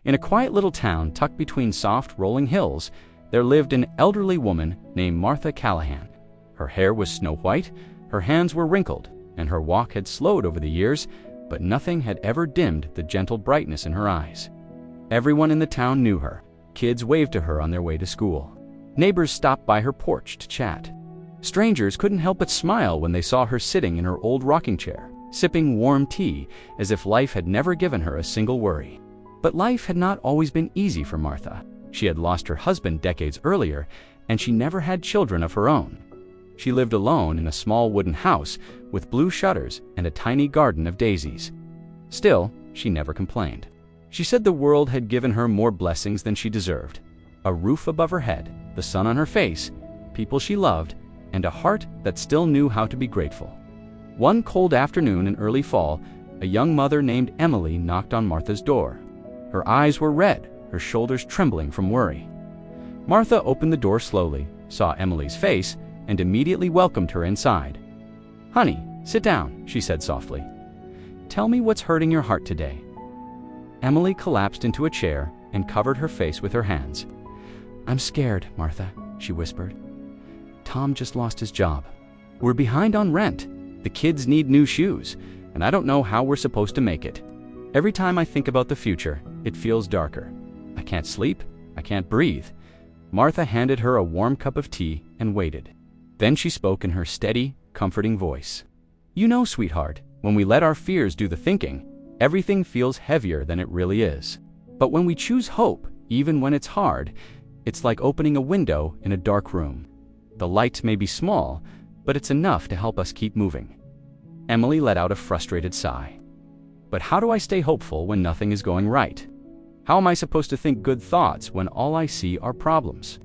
In a quiet little town tucked between soft, rolling hills, there lived an elderly woman named Martha Callahan. Her hair was snow white, her hands were wrinkled, and her walk had slowed over the years, but nothing had ever dimmed the gentle brightness in her eyes. Everyone in the town knew her. Kids waved to her on their way to school. Neighbors stopped by her porch to chat. Strangers couldn't help but smile when they saw her sitting in her old rocking chair, sipping warm tea, as if life had never given her a single worry. But life had not always been easy for Martha. She had lost her husband decades earlier, and she never had children of her own. She lived alone in a small wooden house with blue shutters and a tiny garden of daisies. Still, she never complained. She said the world had given her more blessings than she deserved. A roof above her head, the sun on her face, people she loved, and a heart that still knew how to be grateful. One cold afternoon in early fall, a young mother named Emily knocked on Martha's door. Her eyes were red, her shoulders trembling from worry. Martha opened the door slowly, saw Emily's face, and immediately welcomed her inside. "Honey, sit down," she said softly. "Tell me what's hurting your heart today." Emily collapsed into a chair and covered her face with her hands. "I'm scared, Martha," she whispered. "Tom just lost his job. We're behind on rent. The kids need new shoes, and I don't know how we're supposed to make it. Every time I think about the future, it feels darker. I can't sleep. I can't breathe." Martha handed her a warm cup of tea and waited. Then she spoke in her steady, comforting voice. "You know, sweetheart, when we let our fears do the thinking, everything feels heavier than it really is. But when we choose hope, even when it's hard, it's like opening a window in a dark room. The light may be small, but it's enough to help us keep moving." Emily let out a frustrated sigh. "But how do I stay hopeful when nothing is going right? How am I supposed to think good thoughts when all I see are problems?"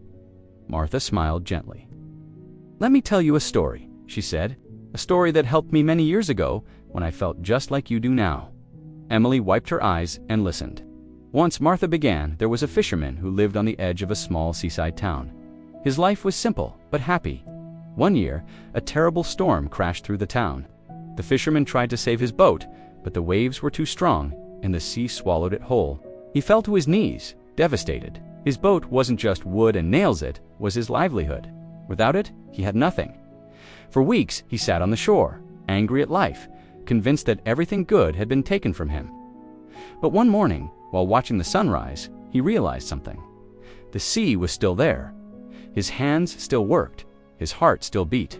Martha smiled gently. "Let me tell you a story," she said. "A story that helped me many years ago when I felt just like you do now." Emily wiped her eyes and listened. Once, Martha began, there was a fisherman who lived on the edge of a small seaside town. His life was simple but happy. One year, a terrible storm crashed through the town. The fisherman tried to save his boat, but the waves were too strong, and the sea swallowed it whole. He fell to his knees, devastated. His boat wasn't just wood and nails, it was his livelihood. Without it, he had nothing. For weeks, he sat on the shore, angry at life, convinced that everything good had been taken from him. But one morning, while watching the sunrise, he realized something. The sea was still there. His hands still worked. His heart still beat.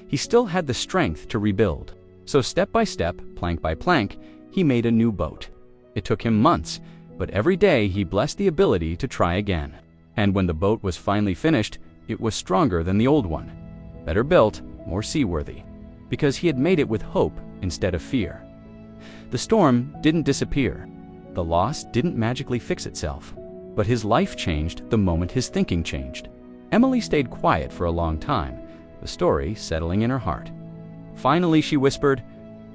He still had the strength to rebuild. So step by step, plank by plank, he made a new boat. It took him months, but every day he blessed the ability to try again. And when the boat was finally finished, it was stronger than the old one. Better built, more seaworthy. Because he had made it with hope instead of fear. The storm didn't disappear. The loss didn't magically fix itself. But his life changed the moment his thinking changed. Emily stayed quiet for a long time, the story settling in her heart. Finally, she whispered,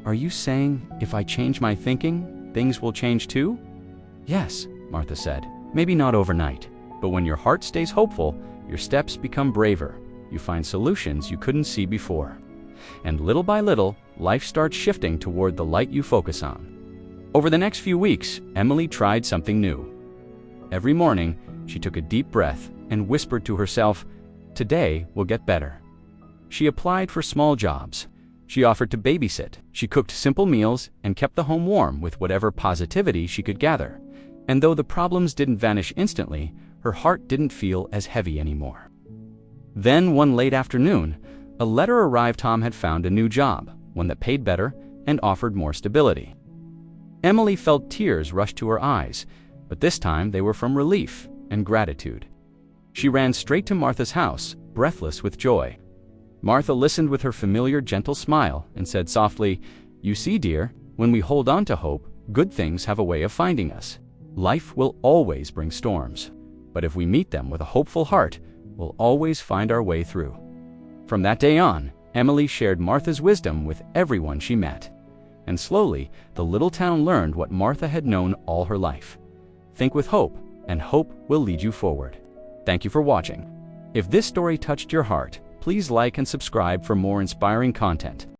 "Are you saying if I change my thinking, things will change too?" "Yes," Martha said. "Maybe not overnight, but when your heart stays hopeful, your steps become braver. You find solutions you couldn't see before. And little by little, life starts shifting toward the light you focus on." Over the next few weeks, Emily tried something new. Every morning, she took a deep breath and whispered to herself, "Today will get better." She applied for small jobs. She offered to babysit. She cooked simple meals and kept the home warm with whatever positivity she could gather. And though the problems didn't vanish instantly, her heart didn't feel as heavy anymore. Then, one late afternoon, a letter arrived. Tom had found a new job, one that paid better and offered more stability. Emily felt tears rush to her eyes, but this time they were from relief and gratitude. She ran straight to Martha's house, breathless with joy. Martha listened with her familiar gentle smile and said softly, "You see, dear, when we hold on to hope, good things have a way of finding us. Life will always bring storms, but if we meet them with a hopeful heart, we'll always find our way through." From that day on, Emily shared Martha's wisdom with everyone she met. And slowly, the little town learned what Martha had known all her life. Think with hope, and hope will lead you forward. Thank you for watching. If this story touched your heart, please like and subscribe for more inspiring content.